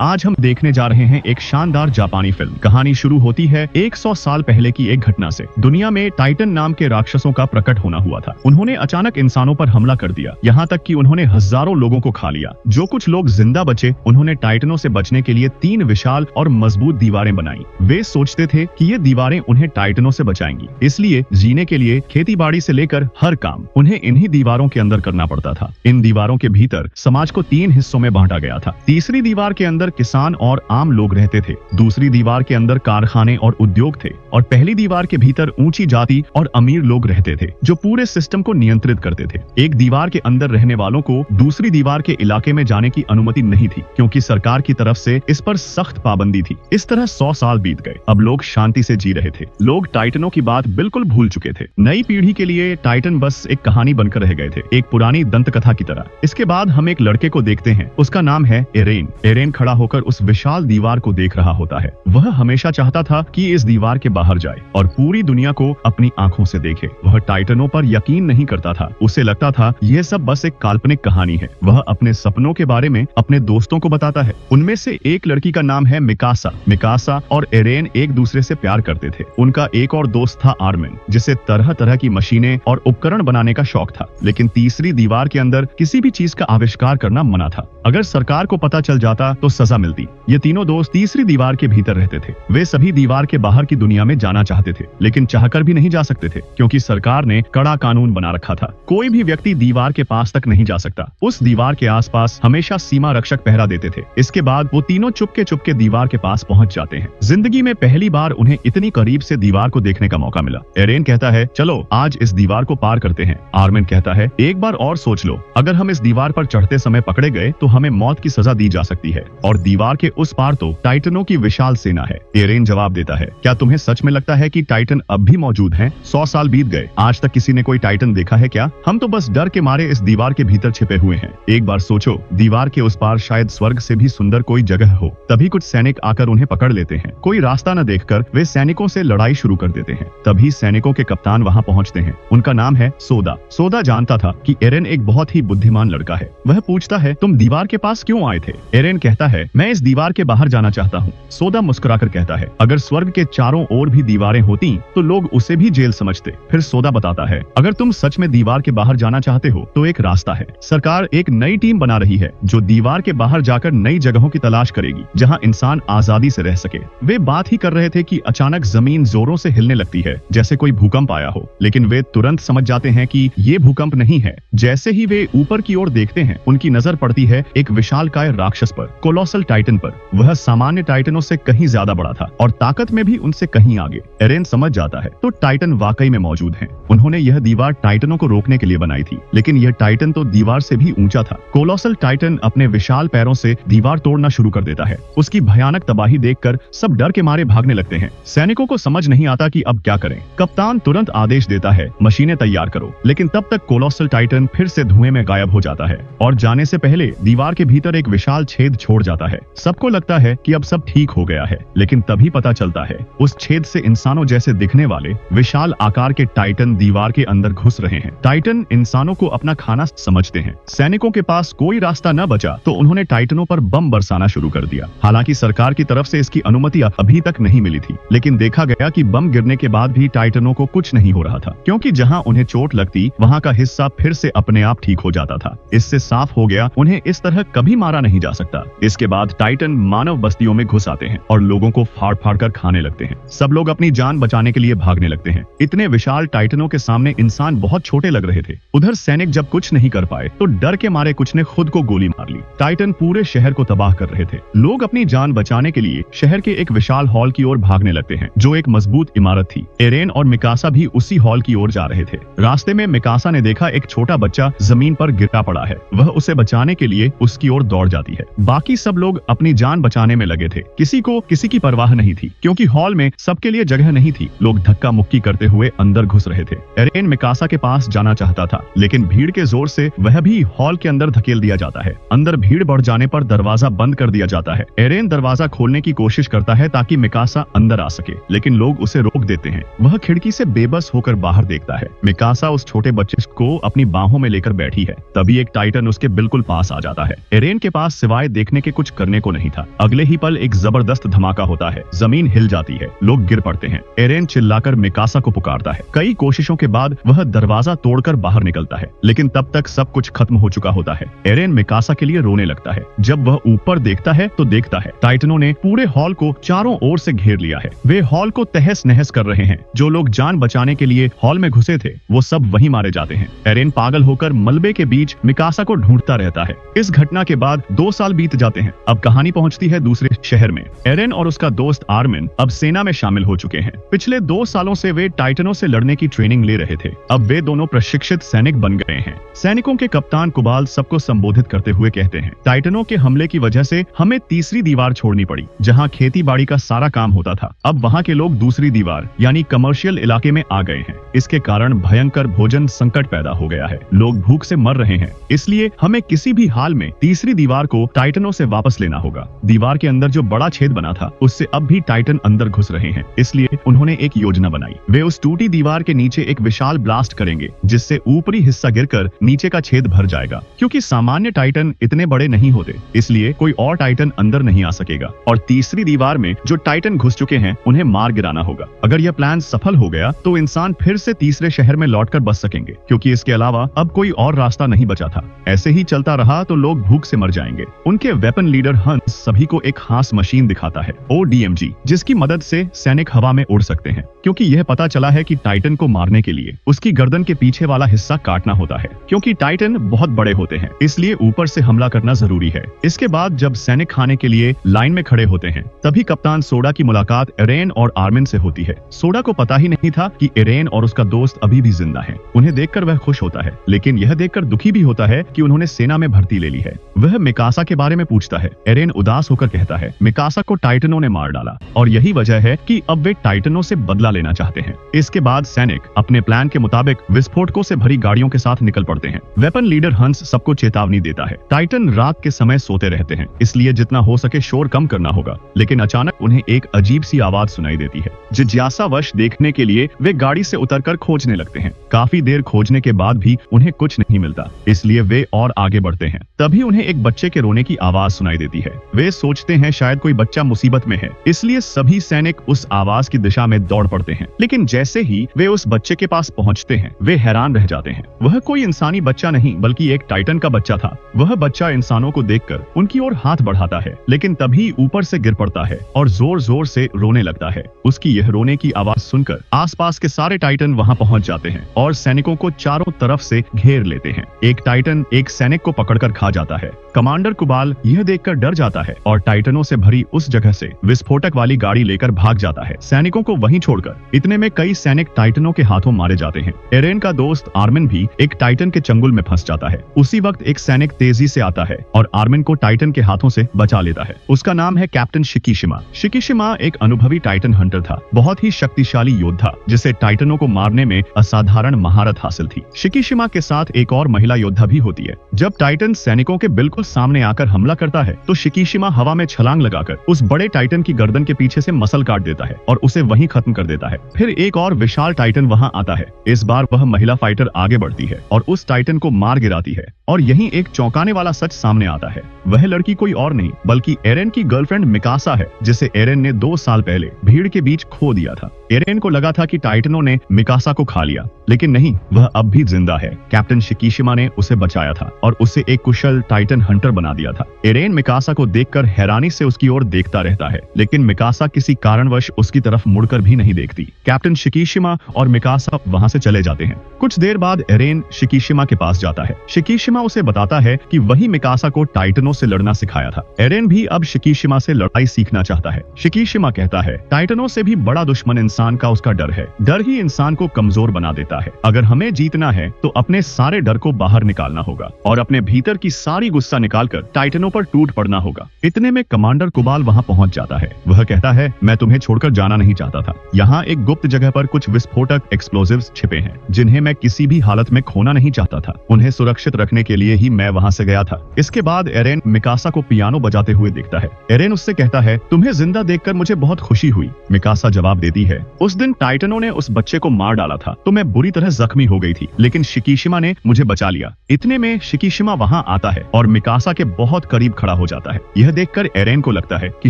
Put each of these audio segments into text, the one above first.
आज हम देखने जा रहे हैं एक शानदार जापानी फिल्म। कहानी शुरू होती है 100 साल पहले की एक घटना से। दुनिया में टाइटन नाम के राक्षसों का प्रकट होना हुआ था। उन्होंने अचानक इंसानों पर हमला कर दिया, यहाँ तक कि उन्होंने हजारों लोगों को खा लिया। जो कुछ लोग जिंदा बचे, उन्होंने टाइटनों से बचने के लिए 3 विशाल और मजबूत दीवारें बनाई। वे सोचते थे कि ये दीवारें उन्हें टाइटनों से बचाएंगी, इसलिए जीने के लिए खेती-बाड़ी से लेकर हर काम उन्हें इन्हीं दीवारों के अंदर करना पड़ता था। इन दीवारों के भीतर समाज को 3 हिस्सों में बांटा गया था। तीसरी दीवार के अंदर किसान और आम लोग रहते थे, दूसरी दीवार के अंदर कारखाने और उद्योग थे, और पहली दीवार के भीतर ऊंची जाति और अमीर लोग रहते थे जो पूरे सिस्टम को नियंत्रित करते थे। एक दीवार के अंदर रहने वालों को दूसरी दीवार के इलाके में जाने की अनुमति नहीं थी, क्योंकि सरकार की तरफ से इस पर सख्त पाबंदी थी। इस तरह 100 साल बीत गए। अब लोग शांति से जी रहे थे। लोग टाइटनों की बात बिल्कुल भूल चुके थे। नई पीढ़ी के लिए टाइटन बस एक कहानी बनकर रह गए थे, एक पुरानी दंत कथा की तरह। इसके बाद हम एक लड़के को देखते हैं, उसका नाम है एरेन। एरेन खड़ा होकर उस विशाल दीवार को देख रहा होता है। वह हमेशा चाहता था कि इस दीवार के बाहर जाए और पूरी दुनिया को अपनी आंखों से देखे। वह टाइटनों पर यकीन नहीं करता था। उसे लगता था यह सब बस एक काल्पनिक कहानी है। वह अपने सपनों के बारे में अपने दोस्तों को बताता है। उनमें से एक लड़की का नाम है मिकासा। मिकासा और एरेन एक दूसरे से प्यार करते थे। उनका एक और दोस्त था आर्मिन, जिसे तरह तरह की मशीनें और उपकरण बनाने का शौक था। लेकिन तीसरी दीवार के अंदर किसी भी चीज का आविष्कार करना मना था। अगर सरकार को पता चल जाता तो सजा मिलती। ये तीनों दोस्त तीसरी दीवार के भीतर रहते थे। वे सभी दीवार के बाहर की दुनिया में जाना चाहते थे, लेकिन चाहकर भी नहीं जा सकते थे, क्योंकि सरकार ने कड़ा कानून बना रखा था। कोई भी व्यक्ति दीवार के पास तक नहीं जा सकता। उस दीवार के आसपास हमेशा सीमा रक्षक पहरा देते थे। इसके बाद वो तीनों चुपके चुपके दीवार के पास पहुंच जाते हैं। जिंदगी में पहली बार उन्हें इतनी करीब से दीवार को देखने का मौका मिला। एरेन कहता है, चलो आज इस दीवार को पार करते हैं। आर्मिन कहता है, एक बार और सोच लो, अगर हम इस दीवार पर चढ़ते समय पकड़े गए तो हमें मौत की सजा दी जा सकती है, और दीवार के उस पार तो टाइटनों की विशाल सेना है। एरेन जवाब देता है, क्या तुम्हें सच में लगता है कि टाइटन अब भी मौजूद हैं? 100 साल बीत गए, आज तक किसी ने कोई टाइटन देखा है क्या? हम तो बस डर के मारे इस दीवार के भीतर छिपे हुए हैं। एक बार सोचो, दीवार के उस पार शायद स्वर्ग से भी सुंदर कोई जगह हो। तभी कुछ सैनिक आकर उन्हें पकड़ लेते हैं। कोई रास्ता न देखकर वे सैनिकों से लड़ाई शुरू कर देते हैं। तभी सैनिकों के कप्तान वहां पहुंचते हैं। उनका नाम है सोदा। सोदा जानता था कि एरेन एक बहुत ही बुद्धिमान लड़का है। वह पूछता है, तुम दीवार के पास क्यों आए थे? एरेन कहता है, मैं इस दीवार के बाहर जाना चाहता हूँ। सोदा मुस्कुराकर कहता है, अगर स्वर्ग के चारों ओर भी दीवारें होती तो लोग उसे भी जेल समझते। फिर सोदा बताता है, अगर तुम सच में दीवार के बाहर जाना चाहते हो तो एक रास्ता है। सरकार एक नई टीम बना रही है जो दीवार के बाहर जाकर नई जगहों की तलाश करेगी जहाँ इंसान आजादी से रह सके। वे बात ही कर रहे थे कि अचानक जमीन जोरों से हिलने लगती है, जैसे कोई भूकंप आया हो। लेकिन वे तुरंत समझ जाते हैं कि ये भूकंप नहीं है। जैसे ही वे ऊपर की ओर देखते हैं, उनकी नजर पड़ती है एक विशालकाय राक्षस पर, कोलोसल टाइटन पर। वह सामान्य टाइटनों से कहीं ज्यादा बड़ा था और ताकत में भी उनसे कहीं आगे। एरेन समझ जाता है तो टाइटन वाकई में मौजूद हैं। उन्होंने यह दीवार टाइटनों को रोकने के लिए बनाई थी, लेकिन यह टाइटन तो दीवार से भी ऊंचा था। कोलोसल टाइटन अपने विशाल पैरों से दीवार तोड़ना शुरू कर देता है। उसकी भयानक तबाही देखकर सब डर के मारे भागने लगते हैं। सैनिकों को समझ नहीं आता कि अब क्या करें। कप्तान तुरंत आदेश देता है, मशीनें तैयार करो। लेकिन तब तक कोलोसल टाइटन फिर से धुएं में गायब हो जाता है और जाने से पहले दीवार के भीतर एक विशाल छेद छोड़ जाता है। सबको लगता है कि अब सब ठीक हो गया है, लेकिन तभी पता चलता है उस छेद से इंसानों जैसे दिखने वाले विशाल आकार के टाइटन दीवार के अंदर घुस रहे हैं। टाइटन इंसानों को अपना खाना समझते हैं। सैनिकों के पास कोई रास्ता न बचा तो उन्होंने टाइटनों पर बम बरसाना शुरू कर दिया। हालांकि सरकार की तरफ से इसकी अनुमति अभी तक नहीं मिली थी, लेकिन देखा गया कि बम गिरने के बाद भी टाइटनों को कुछ नहीं हो रहा था, क्योंकि जहां उन्हें चोट लगती वहां का हिस्सा फिर से अपने आप ठीक हो जाता था। इससे साफ हो गया उन्हें इस तरह कभी मारा नहीं जा सकता। इसके बाद टाइटन मानव बस्तियों में घुस आते हैं और लोगों को फाड़ फाड़ कर खाने लगते हैं। सब लोग अपनी जान बचाने के लिए भागने लगते हैं। इतने विशाल टाइटनों के सामने इंसान बहुत छोटे लग रहे थे। उधर सैनिक जब कुछ नहीं कर पाए तो डर के मारे कुछ ने खुद को गोली मार ली। टाइटन पूरे शहर को तबाह कर रहे थे। लोग अपनी जान बचाने के लिए शहर के एक विशाल हॉल की ओर भागने लगते हैं, जो एक मजबूत इमारत थी। एरेन और मिकासा भी उसी हॉल की ओर जा रहे थे। रास्ते में मिकासा ने देखा एक छोटा बच्चा जमीन पर गिरा पड़ा है। वह उसे बचाने के लिए उसकी ओर दौड़ जाती है। बाकी सब लोग अपनी जान बचाने में लगे थे। किसी को किसी की परवाह नहीं थी, क्योंकि हॉल में सबके लिए जगह नहीं थी। लोग धक्का मुक्की करते हुए अंदर घुस रहे थे। एरेन मिकासा के पास जाना चाहता था, लेकिन भीड़ के जोर से वह भी हॉल के अंदर धकेल दिया जाता है। अंदर भीड़ बढ़ जाने पर दरवाजा बंद कर दिया जाता है। एरेन दरवाजा खोलने की कोशिश करता है ताकि मिकासा अंदर आ सके, लेकिन लोग उसे रोक देते हैं। वह खिड़की से बेबस होकर बाहर देखता है। मिकासा उस छोटे बच्चे को अपनी बाहों में लेकर बैठी है। तभी एक टाइटन उसके बिल्कुल पास आ जाता है। एरेन के पास सिवाय देखने के कुछ कुछ करने को नहीं था। अगले ही पल एक जबरदस्त धमाका होता है, जमीन हिल जाती है, लोग गिर पड़ते हैं। एरेन चिल्लाकर मिकासा को पुकारता है। कई कोशिशों के बाद वह दरवाजा तोड़कर बाहर निकलता है, लेकिन तब तक सब कुछ खत्म हो चुका होता है। एरेन मिकासा के लिए रोने लगता है। जब वह ऊपर देखता है तो देखता है टाइटनों ने पूरे हॉल को चारों ओर से घेर लिया है। वे हॉल को तहस नहस कर रहे हैं। जो लोग जान बचाने के लिए हॉल में घुसे थे वो सब वहीं मारे जाते हैं। एरेन पागल होकर मलबे के बीच मिकासा को ढूंढता रहता है। इस घटना के बाद 2 साल बीत जाते हैं। अब कहानी पहुंचती है दूसरे शहर में। एरेन और उसका दोस्त आर्मिन अब सेना में शामिल हो चुके हैं। पिछले 2 सालों से वे टाइटनों से लड़ने की ट्रेनिंग ले रहे थे। अब वे दोनों प्रशिक्षित सैनिक बन गए हैं। सैनिकों के कप्तान कुबाल सबको संबोधित करते हुए कहते हैं, टाइटनों के हमले की वजह से हमें तीसरी दीवार छोड़नी पड़ी, जहां खेती बाड़ी का सारा काम होता था। अब वहां के लोग दूसरी दीवार यानी कमर्शियल इलाके में आ गए हैं। इसके कारण भयंकर भोजन संकट पैदा हो गया है। लोग भूख से मर रहे हैं। इसलिए हमें किसी भी हाल में तीसरी दीवार को टाइटनों से वापस लेना होगा। दीवार के अंदर जो बड़ा छेद बना था उससे अब भी टाइटन अंदर घुस रहे हैं। इसलिए उन्होंने एक योजना बनाई। वे उस टूटी दीवार के नीचे एक विशाल ब्लास्ट करेंगे, जिससे ऊपरी हिस्सा गिरकर नीचे का छेद भर जाएगा। क्योंकि सामान्य टाइटन इतने बड़े नहीं होते, इसलिए कोई और टाइटन अंदर नहीं आ सकेगा और तीसरी दीवार में जो टाइटन घुस चुके हैं उन्हें मार गिराना होगा। अगर यह प्लान सफल हो गया तो इंसान फिर से तीसरे शहर में लौटकर बस सकेंगे, क्योंकि इसके अलावा अब कोई और रास्ता नहीं बचा था। ऐसे ही चलता रहा तो लोग भूख से मर जाएंगे। उनके वेपन लीडर हंस सभी को एक खास मशीन दिखाता है, ODMG, जिसकी मदद से सैनिक हवा में उड़ सकते हैं। क्योंकि यह पता चला है कि टाइटन को मारने के लिए उसकी गर्दन के पीछे वाला हिस्सा काटना होता है। क्योंकि टाइटन बहुत बड़े होते हैं, इसलिए ऊपर से हमला करना जरूरी है। इसके बाद जब सैनिक खाने के लिए लाइन में खड़े होते हैं, तभी कप्तान सोडा की मुलाकात एरेन और आर्मिन से होती है। सोडा को पता ही नहीं था कि एरेन और उसका दोस्त अभी भी जिंदा है। उन्हें देखकर वह खुश होता है, लेकिन यह देखकर दुखी भी होता है कि उन्होंने सेना में भर्ती ले ली है। वह मिकासा के बारे में पूछता है। एरेन उदास होकर कहता है, मिकासा को टाइटनों ने मार डाला और यही वजह है कि अब वे टाइटनों से बदला लेना चाहते हैं। इसके बाद सैनिक अपने प्लान के मुताबिक विस्फोटकों से भरी गाड़ियों के साथ निकल पड़ते हैं। वेपन लीडर हंस सबको चेतावनी देता है। टाइटन रात के समय सोते रहते हैं, इसलिए जितना हो सके शोर कम करना होगा। लेकिन अचानक उन्हें एक अजीब सी आवाज सुनाई देती है। जिज्ञासावश देखने के लिए वे गाड़ी से उतरकर खोजने लगते हैं। काफी देर खोजने के बाद भी उन्हें कुछ नहीं मिलता, इसलिए वे और आगे बढ़ते हैं। तभी उन्हें एक बच्चे के रोने की आवाज सुनाई देती है। वे सोचते हैं शायद कोई बच्चा मुसीबत में है, इसलिए सभी सैनिक उस आवाज की दिशा में दौड़ पड़ते हैं। लेकिन जैसे ही वे उस बच्चे के पास पहुंचते हैं, वे हैरान रह जाते हैं। वह कोई इंसानी बच्चा नहीं बल्कि एक टाइटन का बच्चा था। वह बच्चा इंसानों को देखकर उनकी ओर हाथ बढ़ाता है, लेकिन तभी ऊपर से गिर पड़ता है और जोर जोर से रोने लगता है। उसकी यह रोने की आवाज सुनकर आसपास के सारे टाइटन वहां पहुंच जाते हैं और सैनिकों को चारों तरफ से घेर लेते हैं। एक टाइटन एक सैनिक को पकड़कर खा जाता है। कमांडर कुबाल यह देखकर डर जाता है और टाइटनों से भरी उस जगह से विस्फोटक वाली गाड़ी लेकर भाग जाता है, सैनिकों को वहीं छोड़कर। इतने में कई सैनिक टाइटनों के हाथों मारे जाते हैं। एरेन का दोस्त आर्मिन भी एक टाइटन के चंगुल में फंस जाता है। उसी वक्त एक सैनिक तेजी से आता है और आर्मिन को टाइटन के हाथों से बचा लेता है। उसका नाम है कैप्टन शिकीशिमा। शिकीशिमा एक अनुभवी टाइटन हंटर था, बहुत ही शक्तिशाली योद्धा जिसे टाइटनों को मारने में असाधारण महारत हासिल थी। शिकीशिमा के साथ एक और महिला योद्धा भी होती है। जब टाइटन सैनिकों के बिल्कुल सामने आकर हमला करता है तो शिकीशिमा हवा में छलांग लगाकर उस बड़े टाइटन की गर्दन के पीछे से मसल काट देता है और उसे वहीं खत्म कर देता है। फिर एक और विशाल टाइटन वहां आता है। इस बार वह महिला फाइटर आगे बढ़ती है और उस टाइटन को मार गिराती है। और यहीं एक चौंकाने वाला सच सामने आता है। वह लड़की कोई और नहीं बल्कि एरेन की गर्लफ्रेंड मिकासा है, जिसे एरेन ने 2 साल पहले भीड़ के बीच खो दिया था। एरेन को लगा था कि टाइटनों ने मिकासा को खा लिया, लेकिन नहीं, वह अब भी जिंदा है। कैप्टन शिकीशिमा ने उसे बचाया था और उसे एक कुशल टाइटन हंटर बना दिया था। एरेन मिकासा को देखकर हैरानी से उसकी ओर देखता रहता है, लेकिन मिकासा किसी कारणवश उसकी तरफ मुड़कर भी नहीं देखती। कैप्टन शिकीशिमा और मिकासा वहां से चले जाते हैं। कुछ देर बाद एरेन शिकीशिमा के पास जाता है। शिकीशिमा उसे बताता है कि वही मिकासा को टाइटनों से लड़ना सिखाया था। एरेन भी अब शिकीशिमा से लड़ाई सीखना चाहता है। शिकीशिमा कहता है, टाइटनों से भी बड़ा दुश्मन इंसान का उसका डर है। डर ही इंसान को कमजोर बना देता है। अगर हमें जीतना है तो अपने सारे डर को बाहर निकालना होगा और अपने भीतर की सारी गुस्सा निकालकर टाइटनों पर टूट पड़ना होगा। इतने में कमांडर कुबाल वहां पहुंच जाता है। वह कहता है, मैं तुम्हें छोड़कर जाना नहीं चाहता था। यहाँ एक गुप्त जगह पर कुछ विस्फोटक एक्सप्लोजिव्स छिपे हैं, जिन्हें मैं किसी भी हालत में खोना नहीं चाहता था। उन्हें सुरक्षित रखने के लिए ही मैं वहां से गया था। इसके बाद एरेन मिकासा को पियानो बजाते हुए देखता है। एरेन उससे कहता है, तुम्हें जिंदा देखकर मुझे बहुत खुशी हुई। मिकासा जवाब देती है, उस दिन टाइटनों ने उस बच्चे को मार डाला था तो मैं बुरी तरह जख्मी हो गई थी, लेकिन शिकीशिमा ने मुझे बचा लिया। इतने में शिकीशिमा वहां आता है और मिकासा के बहुत करीब खड़ा हो जाता है। यह देखकर एरेन को लगता है कि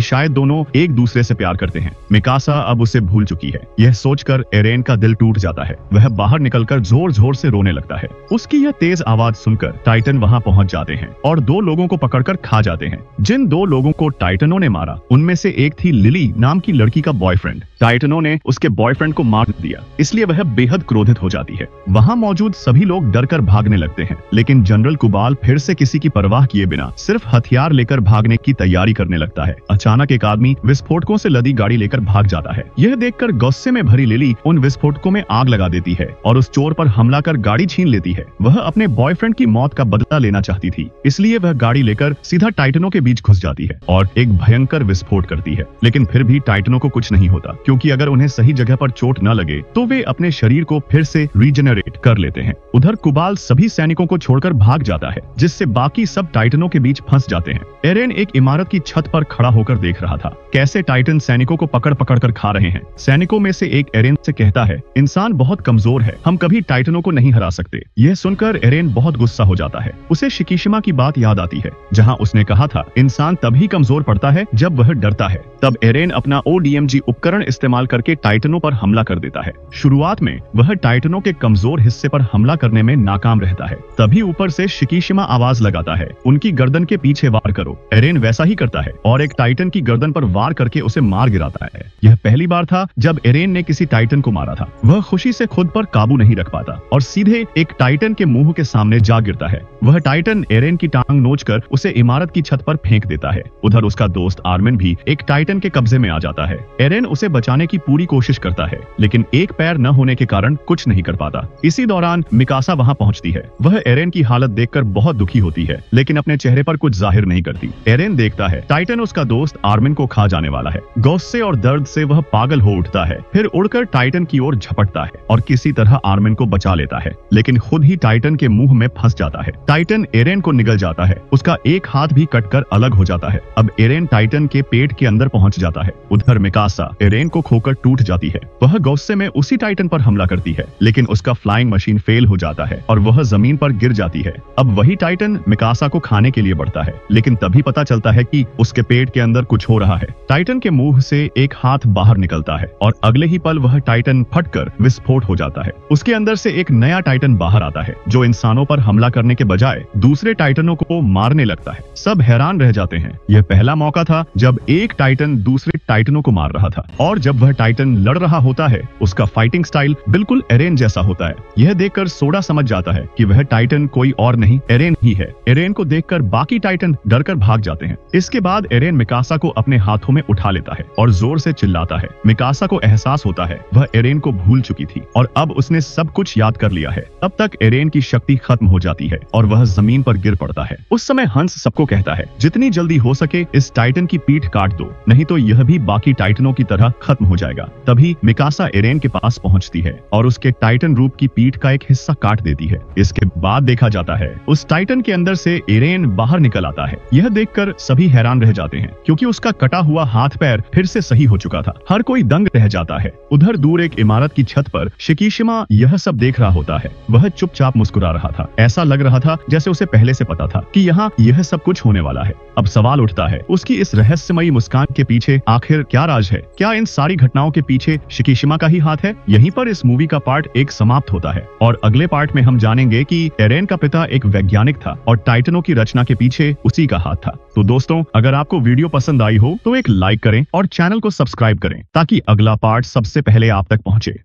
शायद दोनों एक दूसरे से प्यार करते हैं। मिकासा अब उसे भूल चुकी है। यह सोचकर एरेन का दिल टूट जाता है। वह बाहर निकलकर जोर जोर से रोने लगता है। उसकी यह तेज आवाज सुनकर टाइटन वहां पहुंच जाते हैं और 2 लोगों को पकड़कर खा जाते हैं। जिन 2 लोगों को टाइटनों ने मारा उनमें से एक थी लिली नाम की लड़की का बॉयफ्रेंड। टाइटनों ने उसके बॉयफ्रेंड को मार दिया, इसलिए वह बेहद क्रोधित हो जाती है। वहां मौजूद सभी लोग डरकर भागने लगते हैं, लेकिन जनरल कुबाल फिर से किसी की परवाह किए बिना सिर्फ हथियार लेकर भागने की तैयारी करने लगता है। अचानक एक आदमी विस्फोटकों से लदी गाड़ी लेकर भाग जाता है। यह देखकर गुस्से में भरी लिली उन विस्फोटकों में आग लगा देती है और उस चोर पर हमला कर गाड़ी छीन लेती है। वह अपने बॉयफ्रेंड की मौत का बदला लेना चाहती थी, इसलिए वह गाड़ी लेकर सीधा टाइटनों के बीच घुस जाती है और एक भयंकर विस्फोट करती है। लेकिन फिर भी टाइटनों को कुछ नहीं होता, क्योंकि अगर उन्हें सही जगह पर चोट न लगे तो वे अपने शरीर को फिर से रीजनरेट कर लेते हैं। उधर कुबाल सभी सैनिकों को छोड़कर भाग जाता है, जिससे बाकी सब टाइटनों के बीच फंस जाते हैं। एरेन एक इमारत की छत पर खड़ा होकर देख रहा था कैसे टाइटन सैनिकों को पकड़ पकड़ कर खा रहे हैं। सैनिकों में से एक एरेन से कहता है, इंसान बहुत कमजोर है, हम कभी टाइटनों को नहीं हरा सकते। यह सुनकर एरेन बहुत गुस्सा हो जाता है। उसे शिकीशिमा की बात याद आती है, जहां उसने कहा था इंसान तभी कमजोर पड़ता है जब वह डरता है। तब एरेन अपना ODMG उपकरण इस्तेमाल करके टाइटनों पर हमला कर देता है। शुरुआत में वह टाइटनों के कमजोर हिस्से पर हमला करने में नाकाम रहता है। तभी ऊपर से शिकीशिमा आवाज लगाता है, उनकी गर्दन के पीछे वार करो। एरेन वैसा ही करता है और एक टाइटन की गर्दन पर वार करके उसे मार गिराता है। यह पहली बार था जब एरेन ने किसी टाइटन को मारा था। वह खुशी से खुद पर काबू नहीं रख पाता और सीधे एक टाइटन के मुंह के सामने जा गिरता है। वह टाइटन एरेन की टांग नोचकर उसे इमारत की छत पर फेंक देता है। उधर उसका दोस्त आर्मिन भी एक टाइटन के कब्जे में आ जाता है। एरेन उसे बचाने की पूरी कोशिश करता है, लेकिन एक पैर न होने के कारण कुछ नहीं कर पाता। इसी दौरान मिकासा वहां पहुंचती है। वह एरेन की हालत देखकर बहुत दुखी होती है, लेकिन अपने चेहरे पर कुछ जाहिर नहीं करती। एरेन देखता है टाइटन उसका दोस्त आर्मिन को खा जाने वाला है। गुस्से और दर्द से वह पागल हो उठता है, फिर उड़कर टाइटन की ओर झपटता है और किसी तरह आर्मिन को बचा लेता है, लेकिन खुद ही टाइटन के मुंह में फंस जाता है। टाइटन एरेन को निगल जाता है, उसका एक हाथ भी कटकर अलग हो जाता है। अब एरेन टाइटन के पेट के अंदर पहुंच जाता है। उधर मिकासा एरेन को खोकर टूट जाती है। वह गुस्से में उसी टाइटन पर हमला करती है, लेकिन उसका फ्लाइंग मशीन फेल हो जाता है और वह जमीन पर गिर जाती है। अब वही टाइटन मिकासा को खाने के लिए बढ़ता है, लेकिन तभी पता चलता है कि उसके पेट के अंदर कुछ हो रहा है। टाइटन के मुंह से एक हाथ बाहर निकलता है और अगले ही पल वह टाइटन फटकर विस्फोट हो जाता है। उसके अंदर से एक नया टाइटन बाहर आता है, जो इंसानों पर हमला करने के बजाय दूसरे टाइटनों को मारने लगता है। सब हैरान रह जाते हैं। यह पहला मौका था जब एक टाइटन दूसरे टाइटनों को मार रहा था, और जब वह टाइटन लड़ रहा होता है उसका फाइटिंग स्टाइल बिल्कुल एरेन जैसा होता है। यह देखकर सोडा समझ जाता है कि वह टाइटन कोई और नहीं एरेन ही है। एरेन को देखकर बाकी टाइटन डरकर भाग जाते हैं। इसके बाद एरेन मिकासा को अपने हाथों में उठा लेता है और जोर से चिल्लाता है। मिकासा को एहसास होता है वह एरेन को भूल चुकी थी और अब उसने सब कुछ याद कर लिया है। तब तक एरेन की शक्ति खत्म हो जाती है और वह जमीन पर गिर पड़ता है। उस समय हंस सबको कहता है, जितनी जल्दी हो सके इस टाइटन की पीठ काट दो, नहीं तो यह भी बाकी टाइटनों की तरह खत्म हो जाएगा। तभी मिकासा एरेन के पास पहुंचती है और उसके टाइटन रूप की पीठ का एक हिस्सा काट देती है। इसके बाद देखा जाता है उस टाइटन के अंदर से एरेन बाहर निकल आता है। यह देखकर सभी हैरान रह जाते हैं, क्योंकि उसका कटा हुआ हाथ पैर फिर से सही हो चुका था। हर कोई दंग रह जाता है। उधर दूर एक इमारत की छत पर शिकीशिमा यह सब देख रहा होता है। वह चुपचाप मुस्कुरा रहा था। ऐसा लग रहा था जैसे उसे पहले से पता था कि यहाँ यह सब कुछ होने वाला है। अब सवाल उठता है, उसकी इस रहस्यमयी मुस्कान के पीछे आखिर क्या राज है? क्या इन सारी घटनाओं के पीछे शिकीशिमा का ही हाथ है? यहीं पर इस मूवी का पार्ट 1 समाप्त होता है और अगले पार्ट में हम जानेंगे कि एरेन का पिता एक वैज्ञानिक था और टाइटनों की रचना के पीछे उसी का हाथ था। तो दोस्तों, अगर आपको वीडियो पसंद आई हो तो एक लाइक करें और चैनल को सब्सक्राइब करें, ताकि अगला पार्ट सबसे पहले आप तक पहुंचे।